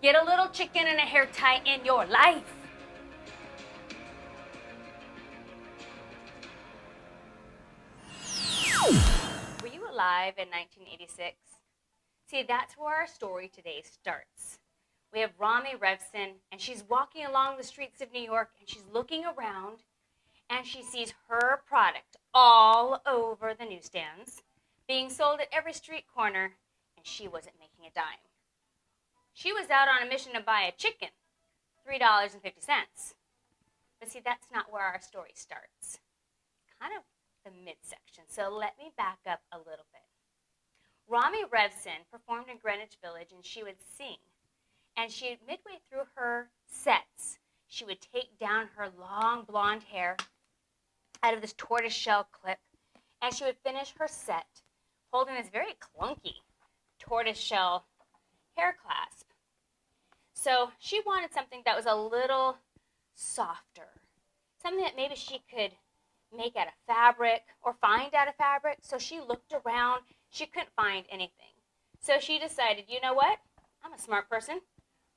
Get a little chicken and a hair tie in your life. Were you alive in 1986? See, that's where our story today starts. We have Rami Revson, and she's walking along the streets of New York, and she's looking around, and she sees her product all over the newsstands, being sold at every street corner, and she wasn't making a dime. She was out on a mission to buy a chicken, $3.50. But see, that's not where our story starts. It's kind of the midsection, so let me back up a little bit. Rami Revson performed in Greenwich Village, and she would sing. And midway through her sets, she would take down her long blonde hair out of this tortoiseshell clip, and she would finish her set holding this very clunky tortoiseshell hair clasp. So she wanted something that was a little softer, something that maybe she could make out of fabric or find out of fabric. So she looked around. She couldn't find anything. So she decided, you know what? I'm a smart person.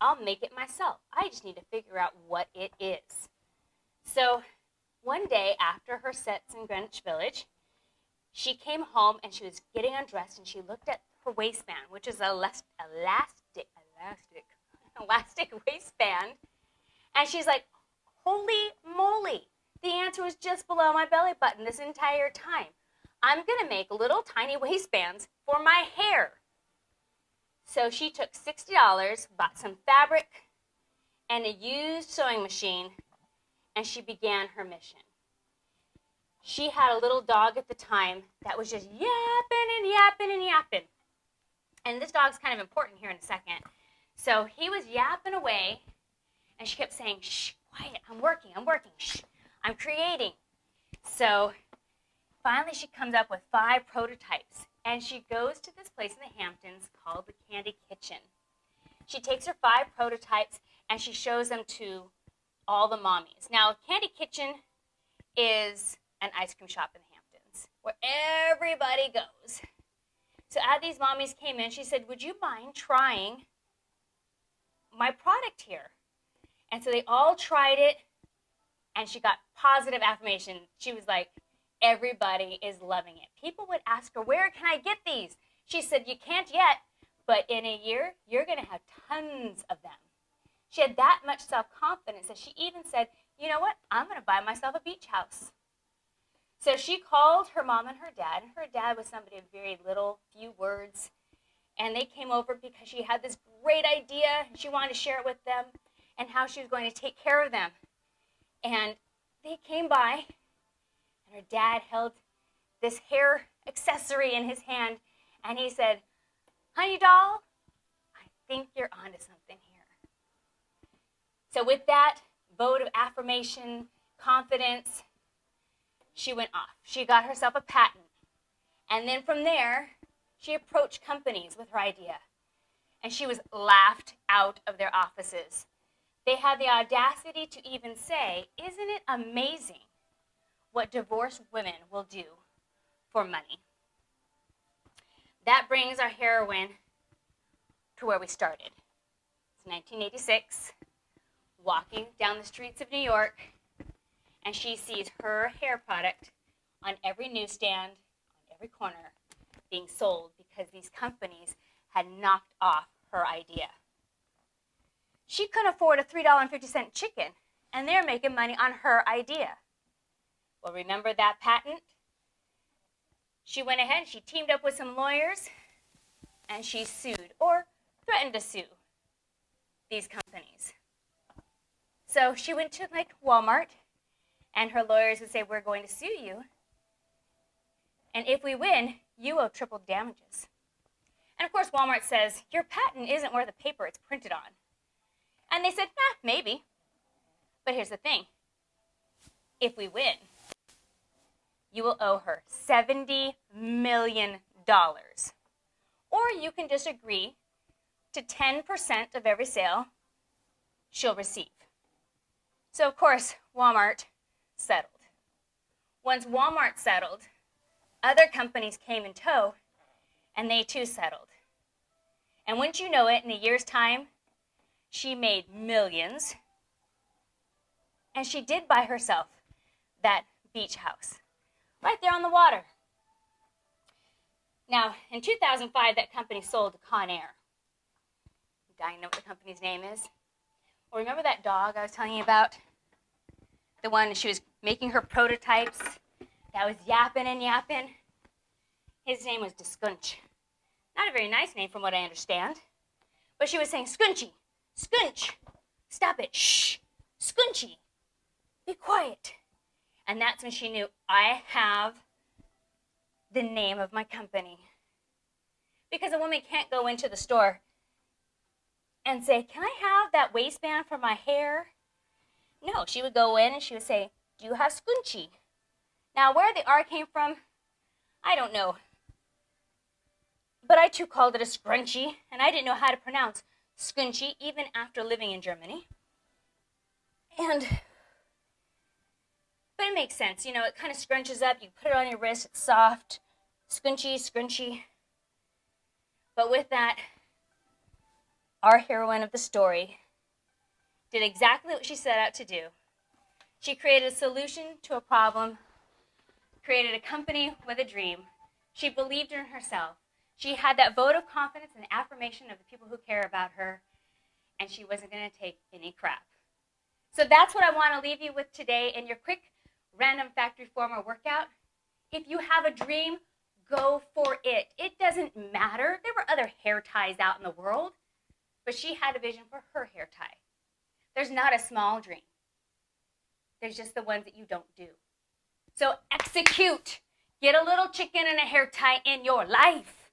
I'll make it myself. I just need to figure out what it is. So one day after her sets in Greenwich Village, she came home and she was getting undressed, and she looked at her waistband, which is elastic waistband, and she's like, holy moly, the answer was just below my belly button this entire time. I'm going to make little tiny waistbands for my hair. So she took $60, bought some fabric and a used sewing machine, and she began her mission. She had a little dog at the time that was just yapping and yapping and yapping. And this dog's kind of important here in a second. So he was yapping away, and she kept saying, shh, quiet, I'm working, shh, I'm creating. So finally she comes up with 5 prototypes, and she goes to this place in the Hamptons called the Candy Kitchen. She takes her 5 prototypes, and she shows them to all the mommies. Now, Candy Kitchen is an ice cream shop in the Hamptons where everybody goes. So as these mommies came in, she said, would you mind trying my product here? And so they all tried it, and she got positive affirmation. She was like, everybody is loving it. People would ask her, where can I get these? She said, you can't yet, but in a year, you're going to have tons of them. She had that much self-confidence that she even said, you know what? I'm going to buy myself a beach house. So she called her mom and her dad. Her dad was somebody of very little, few words. And they came over because she had this great idea, and she wanted to share it with them and how she was going to take care of them. And they came by, and her dad held this hair accessory in his hand, and he said, honey doll, I think you're onto something here. So with that vote of affirmation, confidence, she went off. She got herself a patent. And then from there, she approached companies with her idea. And she was laughed out of their offices. They had the audacity to even say, isn't it amazing what divorced women will do for money? That brings our heroine to where we started. It's 1986, walking down the streets of New York, and she sees her hair product on every newsstand, on every corner, being sold because these companies had knocked off her idea. She couldn't afford a $3.50 chicken, and they're making money on her idea. Well, remember that patent? She went ahead and she teamed up with some lawyers, and she sued, or threatened to sue, these companies. So she went to like Walmart, and her lawyers would say, we're going to sue you, and if we win, you owe triple damages. And of course, Walmart says, your patent isn't worth the paper it's printed on. And they said, maybe. But here's the thing. If we win, you will owe her $70 million. Or you can just agree to 10% of every sale she'll receive. So, of course, Walmart settled. Once Walmart settled, other companies came in tow, and they too settled. And wouldn't you know it, in a year's time, She made millions. And she did buy herself that beach house right there on the water. Now, in 2005, that company sold to Con Air. You dying to know what the company's name is? Well, remember that dog I was telling you about? The one she was making her prototypes that was yapping and yapping? His name was Skunch. Not a very nice name from what I understand. But she was saying, Skunchy, Skunch, stop it, shh, Skunchy, be quiet. And that's when she knew, I have the name of my company. Because a woman can't go into the store and say, can I have that waistband for my hair? No, she would go in and she would say, do you have Skunchy? Now, where the R came from, I don't know. But I too called it a scrunchie, and I didn't know how to pronounce Skunchy even after living in Germany. But it makes sense, it kind of scrunches up, you put it on your wrist, it's soft, scrunchy. But with that, our heroine of the story did exactly what she set out to do. She created a solution to a problem, created a company with a dream. She believed in herself. She had that vote of confidence and affirmation of the people who care about her, and she wasn't going to take any crap. So that's what I want to leave you with today in your quick random fact reformer workout. If you have a dream, go for it. It doesn't matter. There were other hair ties out in the world, but she had a vision for her hair tie. There's not a small dream. There's just the ones that you don't do. So execute. Get a little chicken and a hair tie in your life.